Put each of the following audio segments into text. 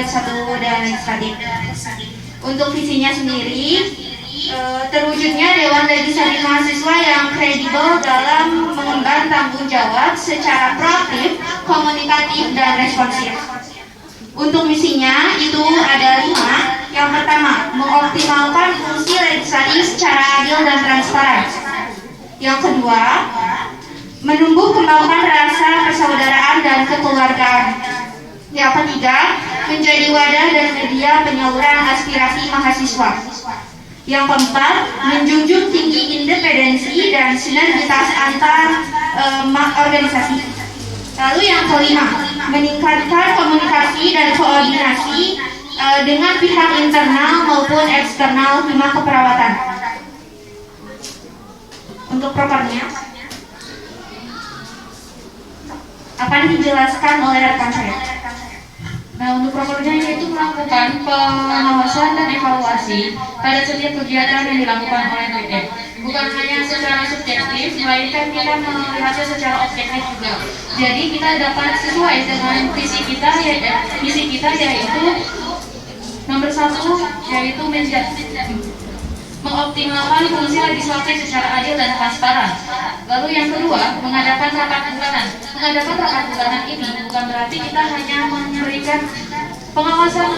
buat satu dan legislatif. Untuk visinya sendiri, terwujudnya Dewan Legislatif Mahasiswa yang kredibel dalam mengemban tanggung jawab secara proaktif, komunikatif, dan responsif. Untuk misinya itu ada 5. Yang pertama, mengoptimalkan fungsi legislatif secara adil dan transparan. Yang kedua, menumbuh kembangkan rasa persaudaraan dan kekeluargaan. Yang ketiga, menjadi wadah dan media penyaluran aspirasi mahasiswa. Yang keempat, menjunjung tinggi independensi dan sinergitas antar organisasi. Lalu yang kelima, meningkatkan komunikasi dan koordinasi dengan pihak internal maupun eksternal hima keperawatan. Untuk prokernya akan dijelaskan oleh rekan saya. Nah, untuk prokernya yaitu melakukan pengawasan dan evaluasi pada setiap kegiatan yang dilakukan oleh BE. Bukan hanya secara subjektif, melainkan kita melihatnya secara objektif juga. Jadi kita dapat sesuai dengan visi kita yaitu nomor 1 yaitu mengoptimalkan fungsi legislatif secara adil dan transparan. Lalu yang kedua, mengadakan rapat bulanan. Mengadakan rapat bulanan ini bukan berarti kita hanya memberikan pengawasan,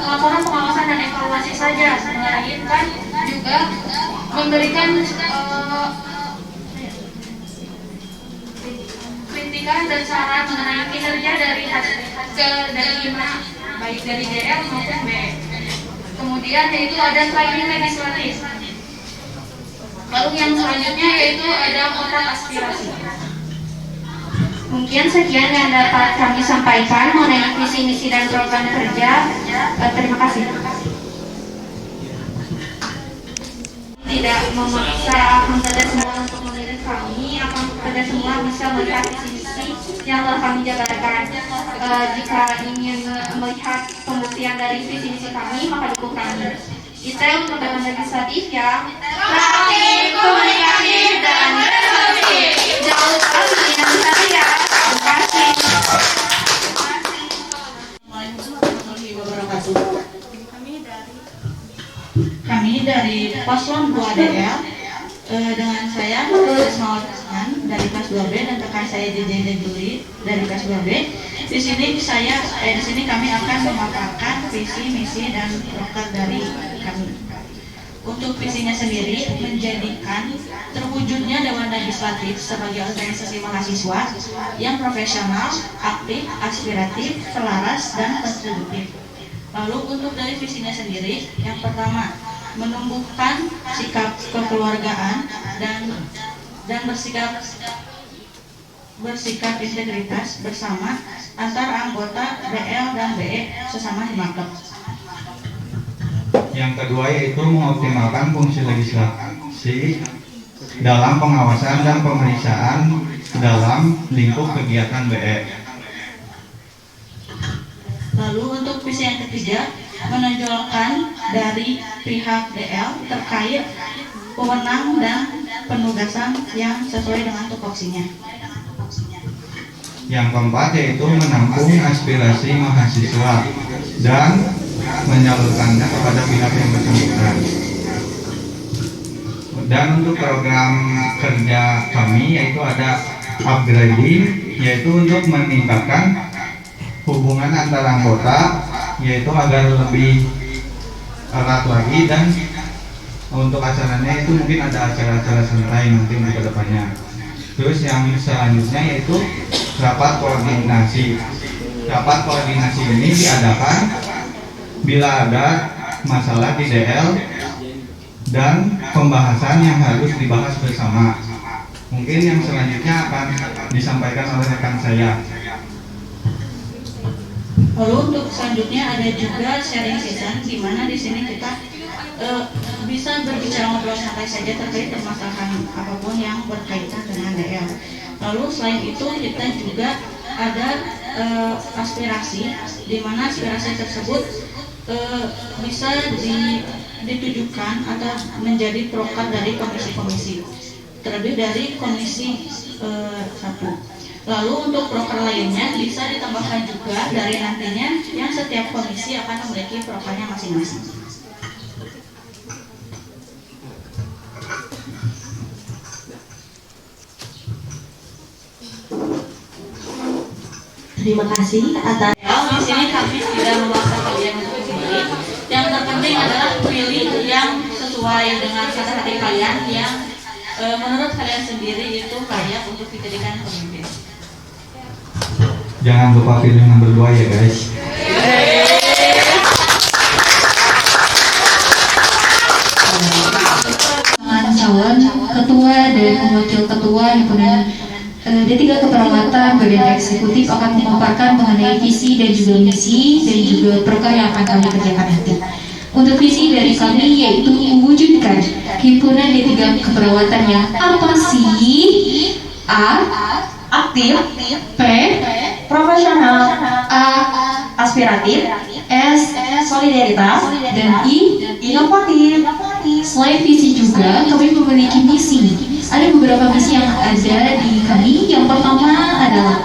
laporan pengawasan dan evaluasi saja, melainkan juga memberikan kritikan dan saran mengenai kinerja dari IMA, baik dari DL maupun B. Kemudian yaitu ada sliding legislatif. Lalu yang selanjutnya yaitu ada kotak aspirasi. Mungkin sekian yang dapat kami sampaikan mengenai visi misi dan program kerja. Terima kasih. Tidak memaksa anggota semua untuk memilih kami, anggota semua bisa melihat visi misi yang telah kami jabarkan. Jika ingin melihat pembuktian dari visi misi kami, maka dukung kami. Kita untuk Dewan Legislatif yang proaktif, komunikatif, dan responsif. Jangan lupa pilihan saya. Terima kasih. Kami dari Paslon 2 DL dengan saya Ismail Hasan dari kelas 2B dan rekan saya JJ Juli dari kelas 2B. Di sini kami akan memaparkan visi, misi, dan proker dari kami. Untuk visinya sendiri menjadikan terwujudnya Dewan Legislatif sebagai organisasi mahasiswa yang profesional, aktif, aspiratif, selaras, dan kontributif. Lalu untuk dari visinya sendiri, yang pertama, menumbuhkan sikap kekeluargaan dan bersikap integritas bersama antara anggota BL dan BE sesama himakep. Yang kedua yaitu mengoptimalkan fungsi legislasi dalam pengawasan dan pemeriksaan dalam lingkup kegiatan BE. Lalu untuk visi yang ketiga, menonjolkan dari pihak DL terkait wewenang dan penugasan yang sesuai dengan tupoksinya. Yang keempat yaitu menampung aspirasi mahasiswa dan menyalurkannya kepada pihak yang bersangkutan. Dan untuk program kerja kami yaitu ada upgrading, yaitu untuk meningkatkan hubungan antara anggota, yaitu agar lebih erat lagi, dan untuk acaranya itu mungkin ada acara-acara santai nanti untuk kedepannya. Terus yang selanjutnya yaitu rapat koordinasi. Rapat koordinasi ini diadakan bila ada masalah di DL dan pembahasan yang harus dibahas bersama. Mungkin yang selanjutnya akan disampaikan oleh rekan saya. Lalu untuk selanjutnya ada juga sharing session, di mana di sini kita bisa berbicara ngobrol santai saja terkait permasalahan apapun yang berkaitan dengan DL. Lalu selain itu kita juga ada aspirasi, di mana aspirasi tersebut bisa ditujukan atau menjadi proker dari komisi-komisi terlebih dari komisi 1. Lalu untuk proker lainnya bisa ditambahkan juga dari nantinya yang setiap komisi akan memiliki prokernya masing-masing. Terima kasih atas. Di sini kami tidak memaksa kalian untuk memilih. Yang terpenting adalah pilih yang sesuai dengan hati kalian, yang menurut kalian sendiri itu layak untuk dijadikan pemimpin. Jangan lupa pilih nomor 2 ya guys. Calon ketua dan wakil ketua himpunan D3 Keperawatan Badan Eksekutif akan memaparkan mengenai visi dan juga misi dan juga proker yang akan kami kerjakan nanti. Untuk visi dari kami yaitu mewujudkan himpunan D3 Keperawatan yang apa sih? A. Aktif. P. Profesional. A. Aspiratif. S. Solidaritas. Dan I. Inovatif. Selain visi juga, kami memiliki misi. Ada beberapa misi yang ada di kami. Yang pertama adalah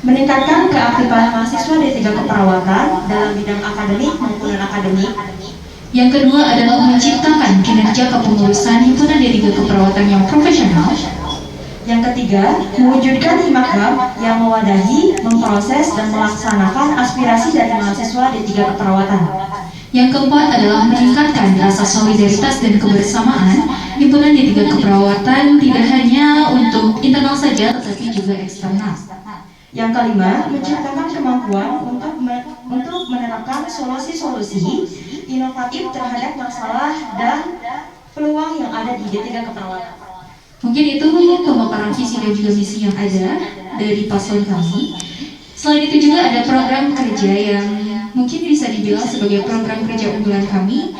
meningkatkan keaktifan mahasiswa D3 Keperawatan dalam bidang akademik maupun non-akademik. Yang kedua adalah menciptakan kinerja kepengurusan himpunan D3 Keperawatan yang profesional. Yang ketiga, mewujudkan himakam yang mewadahi, memproses, dan melaksanakan aspirasi dari mahasiswa D3 Keperawatan. Yang keempat adalah meningkatkan rasa solidaritas dan kebersamaan himpunan D3 Keperawatan tidak hanya untuk internal saja tetapi juga eksternal. Yang kelima, menciptakan kemampuan untuk menerapkan solusi-solusi inovatif terhadap masalah dan peluang yang ada di D3 Keperawatan. Mungkin itu pemaparan visi dan juga misi yang ada dari paslon kami. Selain itu juga ada program kerja yang mungkin bisa dibilang sebagai program kerja unggulan kami.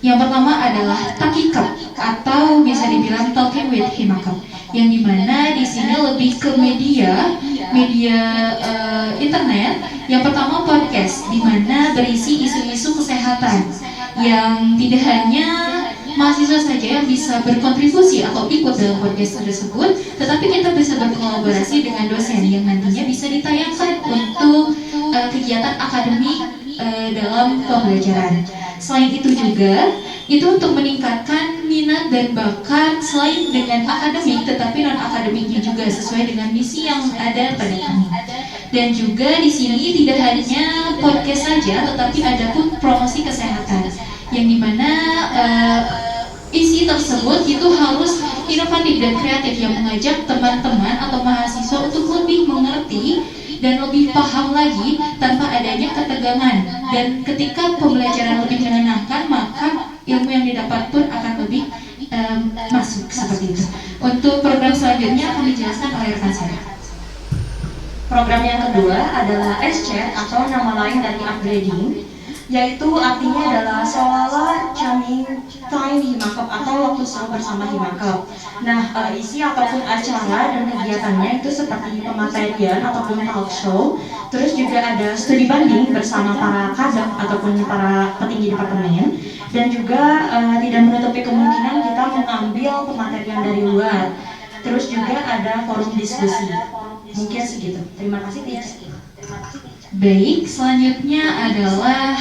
Yang pertama adalah Takikap atau bisa dibilang Talking with Himakap, yang dimana di sini lebih ke media internet. Yang pertama podcast, dimana berisi isu-isu kesehatan yang tidak hanya mahasiswa saja yang bisa berkontribusi atau ikut dalam podcast tersebut, tetapi kita bisa berkolaborasi dengan dosen yang nantinya bisa ditayangkan untuk kegiatan akademik dalam pembelajaran. Selain itu juga, itu untuk meningkatkan minat dan bakat selain dengan akademik, tetapi non-akademiknya juga sesuai dengan misi yang ada pada kami. Dan juga di sini tidak hanya podcast saja, tetapi ada pun promosi kesehatan, yang dimana isi tersebut itu harus inovatif dan kreatif yang mengajak teman-teman atau mahasiswa untuk lebih mengerti dan lebih paham lagi tanpa adanya ketegangan. Dan ketika pembelajaran lebih menyenangkan, maka ilmu yang didapat pun akan lebih masuk seperti itu. Untuk program selanjutnya akan dijelaskan oleh rekan saya. Program yang kedua adalah S-Chat atau nama lain dari upgrading, yaitu artinya adalah seolah jamming time Himakap atau waktu seru bersama Himakap. Nah, isi ataupun acara dan kegiatannya itu seperti pematerian ataupun talk show. Terus juga ada studi banding bersama para kadep ataupun para petinggi departemen. Dan juga tidak menutupi kemungkinan kita mengambil pematerian dari luar. Terus juga ada forum diskusi. Mungkin segitu. Terima kasih, Tia. Baik, selanjutnya adalah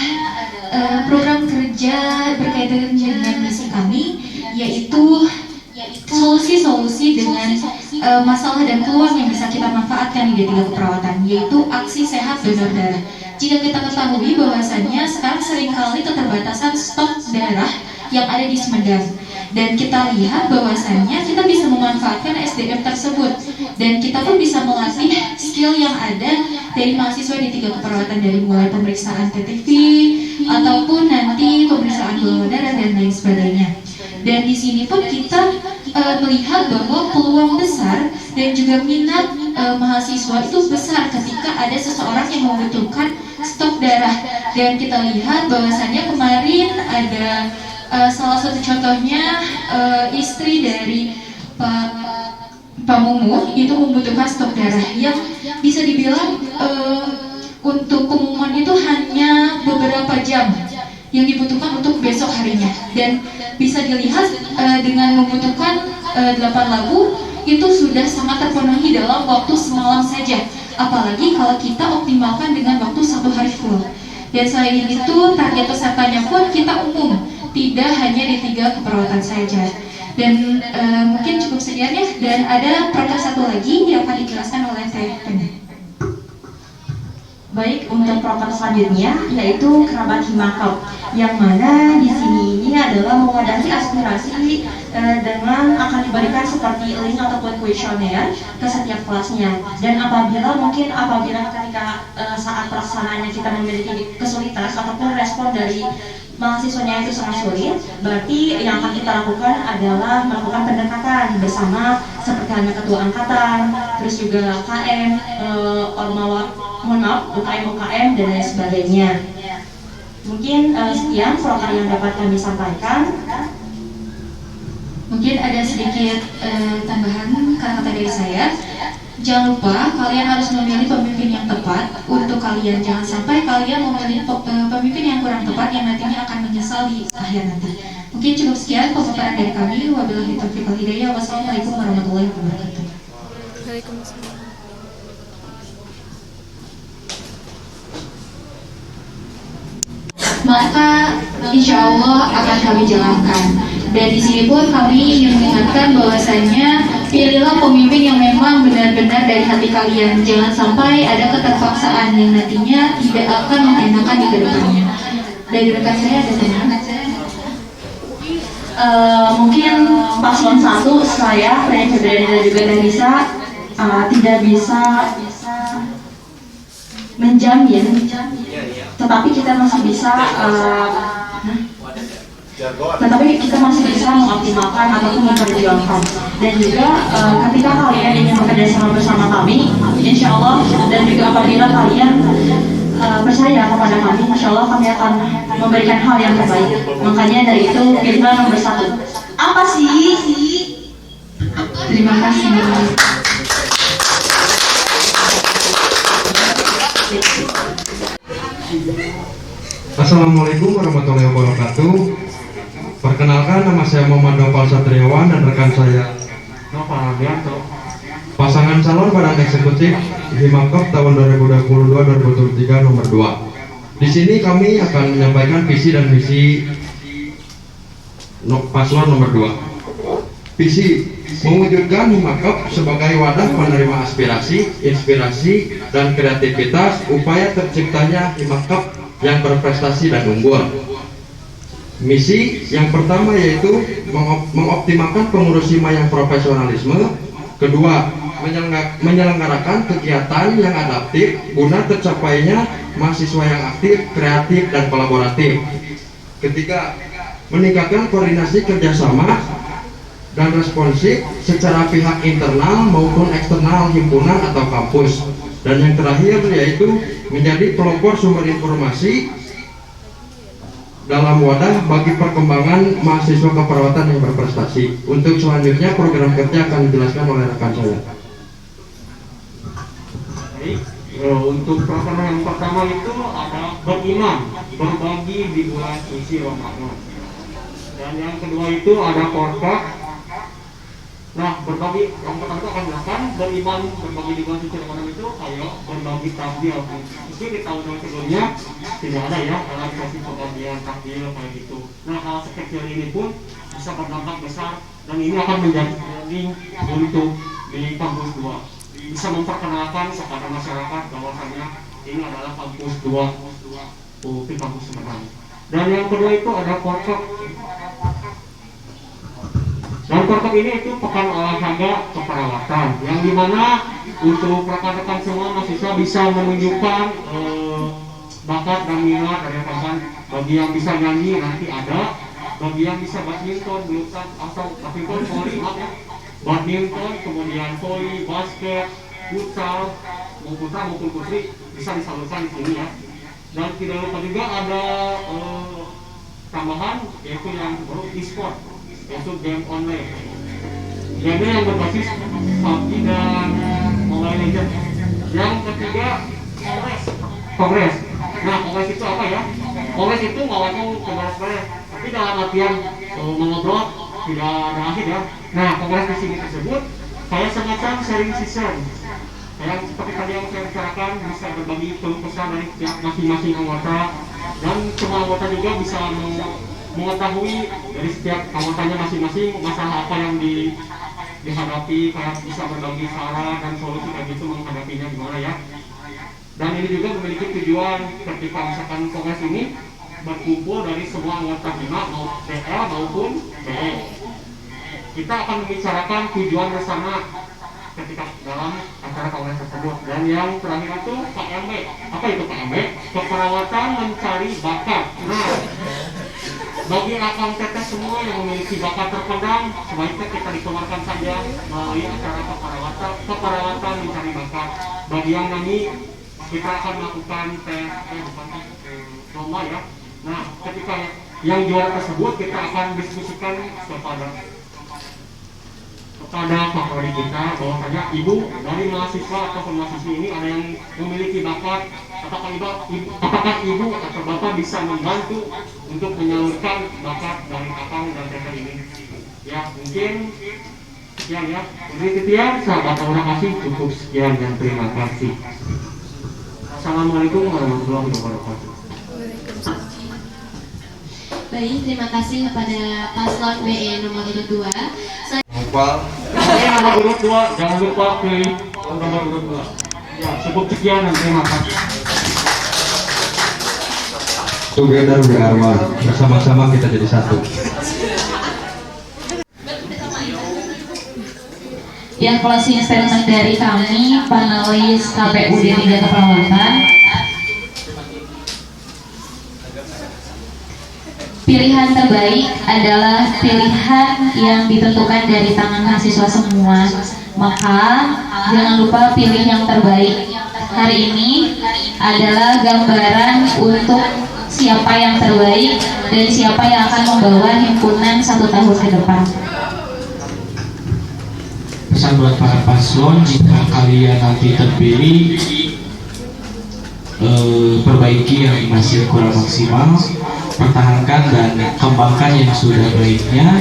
program kerja berkaitan dengan misi kami, yaitu solusi-solusi dengan masalah dan peluang yang bisa kita manfaatkan di D3 Keperawatan, yaitu aksi sehat donor darah. Jika kita ketahui bahwasannya sekarang seringkali keterbatasan stok darah yang ada di Sumedang, dan kita lihat bahwasannya kita bisa memanfaatkan SDM tersebut, dan kita pun bisa melatih skill yang ada dari mahasiswa D3 Keperawatan, dari mulai pemeriksaan TTV ataupun nanti pemeriksaan golongan darah dan lain sebagainya. Dan di sini pun kita melihat bahwa peluang besar dan juga minat mahasiswa itu besar ketika ada seseorang yang membutuhkan stok darah. Dan kita lihat bahwasannya kemarin ada salah satu contohnya istri dari Pak Mumu itu membutuhkan stok darah yang bisa dibilang untuk pengumuman itu hanya beberapa jam. yang dibutuhkan untuk besok harinya. Dan bisa dilihat dengan membutuhkan 8 lagu itu sudah sangat terpenuhi dalam waktu semalam saja. Apalagi kalau kita optimalkan dengan waktu 1 hari full. Dan selain itu target pesertanya pun kita umum, tidak hanya di 3 keperawatan saja. Dan mungkin cukup sekian ya. Dan ada program satu lagi yang akan dijelaskan oleh Teh Penny. Baik, untuk program selanjutnya yaitu kerabat Himakop, yang mana di sini ini adalah mewadahi aspirasi dengan akan diberikan seperti link ataupun kuesioner ke setiap kelasnya. Dan apabila ketika saat pelaksanaannya kita memiliki kesulitan ataupun respon dari mahasiswanya itu sangat sulit, berarti yang akan kita lakukan adalah melakukan pendekatan bersama seperti hanya ketua angkatan, terus juga KM, UKM dan lain sebagainya. Mungkin sekian program yang dapat kami sampaikan. Mungkin ada sedikit tambahan kata-kata dari saya. Jangan lupa kalian harus memilih pemimpin yang tepat untuk kalian. Jangan sampai kalian memilih pemimpin yang kurang tepat yang nantinya akan menyesal di akhir nanti. Mungkin cukup sekian pemaparan dari kami. Wabillahi taufiq wal hidayah. Wassalamualaikum warahmatullahi wabarakatuh. Waalaikumsalam. Maka insya Allah akan kami jalankan. Dan di sini pun kami ingin mengingatkan bahwasanya pilihlah pemimpin yang memang benar-benar dari hati kalian. Jangan sampai ada keterpaksaan yang nantinya tidak akan mengenakan di kedepannya. Dari rekan saya ada teman. Mungkin paslon 1 saya, Raya Febriani dan juga Danisa tidak bisa menjamin, tetapi kita masih bisa mengoptimalkan ataupun memperjuangkan. Dan juga ketika kalian ingin bekerja sama bersama kami, insya Allah, dan juga apabila kalian percaya kepada kami, insya Allah kami akan memberikan hal yang terbaik. Makanya dari itu pilihlah nomor 1. Apa sih? Terima kasih. Assalamualaikum warahmatullahi wabarakatuh. Perkenalkan, nama saya Muhammad Nopal Satriawan dan rekan saya Nopal Ardianto, pasangan calon badan eksekutif Himakop tahun 2022-2023 nomor 2. Di sini kami akan menyampaikan visi dan misi paslon nomor 2. Visi mewujudkan Himakop sebagai wadah penerima aspirasi, inspirasi, dan kreativitas upaya terciptanya Himakop yang berprestasi dan unggul. Misi yang pertama yaitu mengoptimalkan pengurus hima yang profesionalisme. Kedua, menyelenggarakan kegiatan yang adaptif guna tercapainya mahasiswa yang aktif, kreatif, dan kolaboratif. Ketiga, meningkatkan koordinasi kerjasama dan responsif secara pihak internal maupun eksternal himpunan atau kampus. Dan yang terakhir yaitu menjadi pelopor sumber informasi dalam wadah bagi perkembangan mahasiswa keperawatan yang berprestasi. Untuk selanjutnya program kerja akan dijelaskan oleh rekan saya. Baik, untuk program yang pertama itu ada beriman, berbagi di bulan suci Ramadan. Dan yang kedua itu ada korkak. Nah, berbagi yang pertama itu akan dilakukan beriman, berbagi di bulan suci Ramadan itu kayak berbagi takjil. Mungkin di tahun-tahun sebelumnya tidak ada ya dalam sesi pembagian takjil kayak gitu. Nah, hal sekecil ini pun bisa berdampak besar dan ini akan menjadi link untuk di kampus 2. Bisa memperkenalkan kepada masyarakat bahwasanya ini adalah kampus 2 di kampus Sumedang. Dan yang kedua itu ada korkok. Dan korkok ini itu pekan olahraga keperawatan yang dimana untuk rekan-rekan semua mahasiswa bisa menunjukkan bakat dan minat dari rekan. Bagi yang bisa nyanyi nanti ada, bagi yang bisa badminton, bulutan atau badminton, voli, badminton, kemudian voli, basket, futsal, mau putra maupun putri bisa disalurkan di sini ya. Dan tidak lupa juga ada tambahan yaitu yang baru e-sport, yaitu game online. Game yang berbasis PUBG dan Mobile Legends. Yang ketiga kongres. Nah, kongres itu apa ya? Kongres itu nggak langsung beres-beres, tapi dalam artian mengobrol tidak ada akhir ya. Nah, kongres di sini tersebut kayak semacam sharing session. Yang seperti tadi yang saya bicarakan, bisa berbagi keluh kesah dari pihak masing-masing anggota, dan semua anggota juga bisa mengetahui dari setiap anggotanya masing-masing masalah apa yang dihadapi, kayak bisa berbagi saran dan solusi kayak gitu menghadapinya gimana ya. Dan ini juga memiliki tujuan ketika misalkan kongres ini berkumpul dari semua anggota HIMA mau DL maupun BE. Kita akan membicarakan tujuan bersama ketika dalam acara kongres tersebut. Dan yang terakhir itu KMB. Apa itu KMB? Keperawatan mencari bakat. Nah, bagi akang teteh semua yang memiliki bakat terpendam, sebaiknya kita dikeluarkan saja melalui acara keperawatan mencari bakat. Bagi yang nyanyi, kita akan melakukan tes lomba ya. Nah, ketika yang juara tersebut kita akan diskusikan kepada fakultas kita bahwasanya ibu dari mahasiswa atau mahasiswi ini ada yang memiliki bakat, apakah ibu atau bapak bisa membantu untuk menyalurkan bakat dari akang dan teteh ini. Ya, mungkin sekian ya. Jadi sekian, sahabat orang kasih cukup sekian dan terima kasih. Assalamualaikum warahmatullahi wabarakatuh. Baik, terima kasih kepada paslon BE nomor urut 2. Nomor urut 2, jangan lupa pilih nomor urut 2. Ya, cukup sekian dan terima kasih. Together we are one. Bersama-sama kita jadi satu. Yang closing statement dari kami panelis KPUD 3 Keperawatan. Pilihan terbaik adalah pilihan yang ditentukan dari tangan mahasiswa semua. Maka jangan lupa pilih yang terbaik. Hari ini adalah gambaran untuk siapa yang terbaik dan siapa yang akan membawa himpunan 1 tahun ke depan. Pesan buat para paslon, jika kalian nanti terpilih, perbaiki yang masih kurang maksimal, pertahankan dan kembangkan yang sudah baiknya,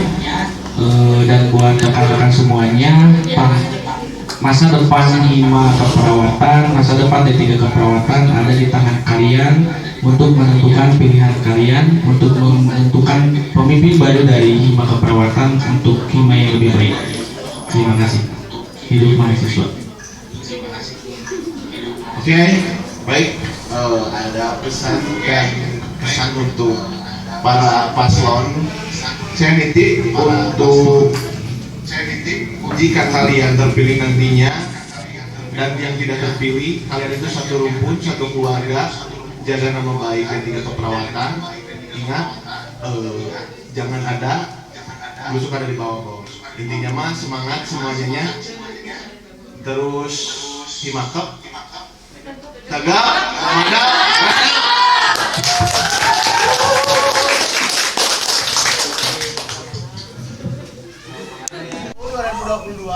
dan buat rekan-rekan semuanya, masa depan HIMA Keperawatan, masa depan D3 Keperawatan ada di tangan kalian untuk menentukan pilihan kalian, untuk menentukan pemimpin baru dari HIMA Keperawatan untuk HIMA yang lebih baik. Terima kasih. Hidup mahasiswa. Oke, baik. Ada pesan dan kesan untuk para paslon. Saya nitip untuk jika kalian terpilih nantinya dan yang tidak terpilih, kalian itu satu rumpun, satu keluarga, jaga nama baik D3 Keperawatan. Ingat, jangan ada busuk ada di bawah. Intinya mah semangat semuanya. Terus himakep tagap ada 2022